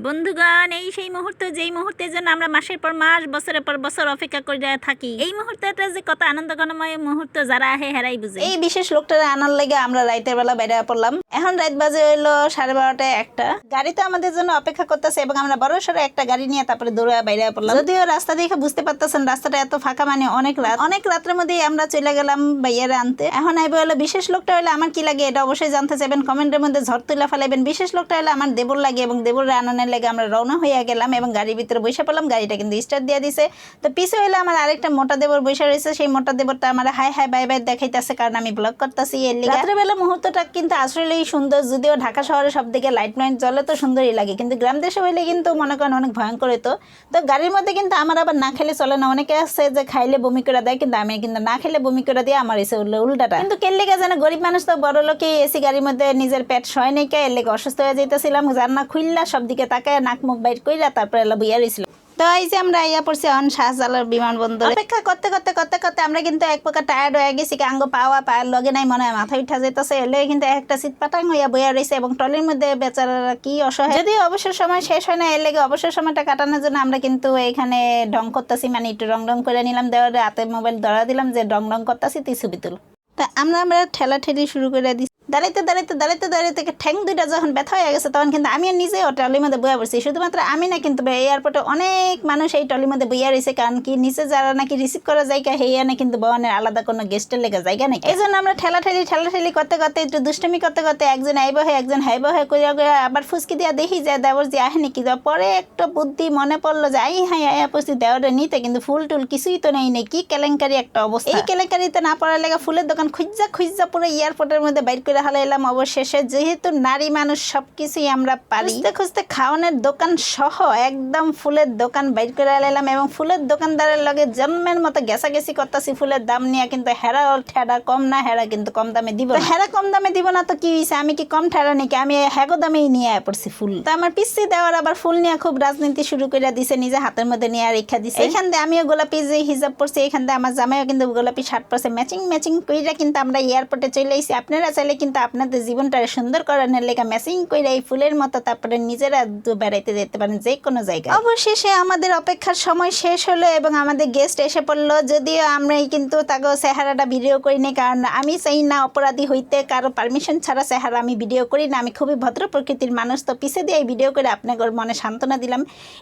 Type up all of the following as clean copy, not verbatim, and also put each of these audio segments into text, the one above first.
বন্ধুগণ, এই সেই মুহূর্ত যেই মুহূর্তের জন্য আমরা মাসের পর মাস বছরের পর বছর অপেক্ষা করে থাকি। এই মুহূর্তটা যে কত আনন্দঘনময় মুহূর্ত, যারা আহে হেরাই বুঝে। এই বিশেষ লোকটারে আনার লেগে আমরা রাতের বেলা বাইরে পড়লাম। এখন রাত বাজে হইলো 12:30 একটা। গাড়ি তো আমাদের জন্য অপেক্ষা করতেছে এবং আমরা বড় সড়ো একটা গাড়ি নিয়ে তারপরে দৌড়ে বাইরে পড়লাম। যদিও রাস্তা দেখে বুঝতে পারতেছেন রাস্তাটা এত ফাঁকা, মানে অনেক রাতের মধ্যে আমরা চলে গেলাম বাইরে আনতে। এখন আইবে হলো বিশেষ লোকটা হইলে আমার কি লাগে এটা অবশ্যই জানতে চাইবেন, কমেন্টের মধ্যে ঝড় তুলে ফেলাইবেন। বিশেষ লোকটা হলে আমার দেবর লাগে এবং দেবরে আননের লেগে আমরা রওনা হইয়া গেলাম এবং গাড়ির ভিতরে বসে পড়লাম। গাড়িটা কিন্তু স্টার্ট দিয়ে দিছে। তো পিছে হইলে আমার আরেকটা মোটা দেবর বসে রয়েছে। সেই মোটা দেবরটা আমার হাই হাই বাই বাই দেখাইতেছে, কারণ আমি ব্লগ করতেছি। রাত্রেবেলা মুহূর্তটা কিন্তু আসলেই সুন্দর, যদিও ঢাকা শহরে সব দিকে লাইট মাইট জ্বলে তো সুন্দরই লাগে, কিন্তু গ্রাম দেশে হইলে কিন্তু মনে করেন অনেক ভয়ঙ্কর হতো। তো গাড়ির মধ্যে কিন্তু আমার আবার না খেলে চলে না। অনেকে আছে যে খাইলে বমি করে দেয়, কিন্তু আমি কিন্তু না খেলে বমি করে দিয়ে আমার এসে উল্টাটা। কিন্তু কেল্লিকা যেন গরিব মানুষ তো বড় লোকে এসি গাড়ির মধ্যে নিজের পেট সয় নেই কে, এর লেগে অসুস্থ হয়ে যেতেছিলাম। জান্না খুললা সব দিকে তাকায় নাক মুখ বাইর কইরা তারপরে এলা বইয়া রইছিল। তো এই যে আমরা আইয়া পড়ছি অন শাহজালাল বিমানবন্দর। অপেক্ষা করতে করতে করতে করতে আমরা কিন্তু এক প্রকার টায়ার্ড হয়ে গেছি। আঙ্গ পায়ের লগে নাই, মনে হয় মাথা উঠা যেতেছে। এলে কিন্তু একটা সিট পাটাং হইয়া বইয়া রয়েছে এবং ট্রলির মধ্যে বেচারারা কি অসহায়। যদি অবসর সময় শেষ হয় না, এর লেগে অবসর সময়টা কাটানোর জন্য আমরা কিন্তু এখানে ঢং করতেছি, মানে একটু রং করে নিলাম। দেওয়ারে হাতে মোবাইল ধরা দিলাম যে রং করতেছি, তুই ছবি তুল। তা আমরা ঠেলা ঠেলি শুরু করে দিচ্ছি। দাঁড়াইতে ঠ্যাং দুইটা যখন ব্যথা হয়ে গেছে তখন কিন্তু আমি নিজেও ট্রলির মধ্যে বইয়া পড়ছি। শুধুমাত্র আমি না, কিন্তু এয়ারপোর্টে অনেক মানুষ এই ট্রলির মধ্যে বইয়া রয়েছে। কারণ কি নিচে যারা নাকি রিসিভ করা জায়গা হেয়া না, কিন্তু বহনের আলাদা কোনো গেস্টের লেগে জায়গা নেই। এই জন্য আমরা ঠেলাঠেলি করতে করতে একটু দুষ্টমি করতে করতে একজন আইব হয়ে একজন হাইব হয়ে করিয়া আবার ফুসকি দিয়া দেখি যে দেওয়ার যে আহে নাকি। পরে একটা বুদ্ধি মনে পড়লো যে আইয়া পড়ছি দেওয়ারে নিতে, কিন্তু ফুল টুল কিছুই তো নেই। কি কেলেঙ্কারি একটা অবস্থা। এই কেলেঙ্কারিতে না পড়ার লেগে ফুলের দোকান খুঁজা পুরো এয়ারপোর্টের মধ্যে বাইর করে হালাইলাম। অবশেষে যেহেতু নারী মানুষ সবকিছুই আমরা পারি, খুঁজতে খাওয়ানোর দোকান সহ একদম ফুলের দোকান বাইর করে হালাইলাম এবং ফুলের দোকানদারের লগে জন্মের মতো গেছাগেছি করতেছি ফুলের দাম নিয়ে। কিন্তু হেরা কম না, হেরা কিন্তু কম দামে দিব। হেরা কম দামে দিব না তো কি হয়েছে, আমি কি কম ঠেরা নাকি? আমি হ্যাগো দামেই নিয়ে পড়ছি ফুল। তো আমার পিসি দেওয়ার আবার ফুল নিয়ে খুব রাজনীতি শুরু করে দিছে, নিজে হাতের মধ্যে নিয়ে রেখা দিছে। এখান দিয়ে আমিও গোলাপি যে হিজাব পড়ছি, এখান দিয়ে আমার জামাইও কিন্তু গোলাপি শার্ট পরছে। ম্যাচিং কইরা কিন্তু আমরা এয়ারপোর্টে চলে আইছি। আপনারা চাইলে কিন্তু আপনাদের জীবনটা সুন্দর করানোর লেগে ম্যাচিং কইরা এই ফুলের মতো তারপরে নিজেরা বেড়াইতে যেতে পারেন যে কোনো জায়গায়। অবশেষে আমাদের অপেক্ষার সময় শেষ হলো এবং আমাদের গেস্ট এসে পড়লো। যদিও আমরাই কিন্তু তাকে চেহারাটা ভিডিও করিনি, কারণ আমি চাই না অপরাধী হইতে, কারো পারমিশন ছাড়া চেহারা আমি ভিডিও করি না। আমি খুবই ভদ্র প্রকৃতির মানুষ। তো পিছে দিয়ে এই ভিডিও করে আপনাদের মনে সান্ত্বনা দিলাম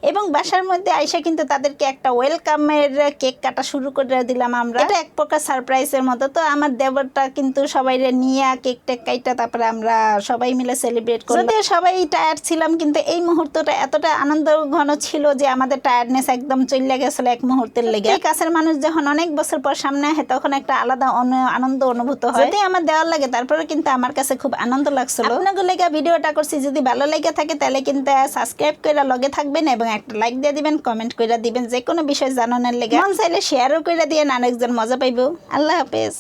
এবং বাসার মধ্যে আইসা কিন্তু তাদেরকে একটা ওয়েলকামের কেক কাটা শুরু করে দিলাম আমরা। এটা এক প্রকার সারপ্রাইজের মতো। তো আমার দেবরটা কিন্তু সবাই নিয়ে কেক টেক কাইটা তারপরে আমরা সবাই মিলে সেলিব্রেট করলাম। যদিও সবাই টায়ার্ড ছিলাম, কিন্তু এই মুহূর্তটা এতটা আনন্দ ঘন ছিল যে আমাদের টায়ার্ডনেস একদম চলে গেছিল এক মুহূর্তের লেগে। এই কাছের মানুষ যখন অনেক বছর পর সামনে আসে তখন একটা আলাদা আনন্দ অনুভূত হয়। যদি আমার দেওয়ার লাগে তারপরে কিন্তু আমার কাছে খুব আনন্দ লাগছিল। আপনাদের লেগে ভিডিওটা করছি, যদি ভালো লেগে থাকে তাহলে কিন্তু সাবস্ক্রাইব করে লগে থাকবেন এবং একটা লাইক দিয়ে দিবেন, কমেন্ট করে দিবেন যে কোনো বিষয় জানানোর লেগে। মন চাইলে শেয়ারও করে দিয়ে আরেকজন মজা পাইব। আল্লাহ হাফেজ।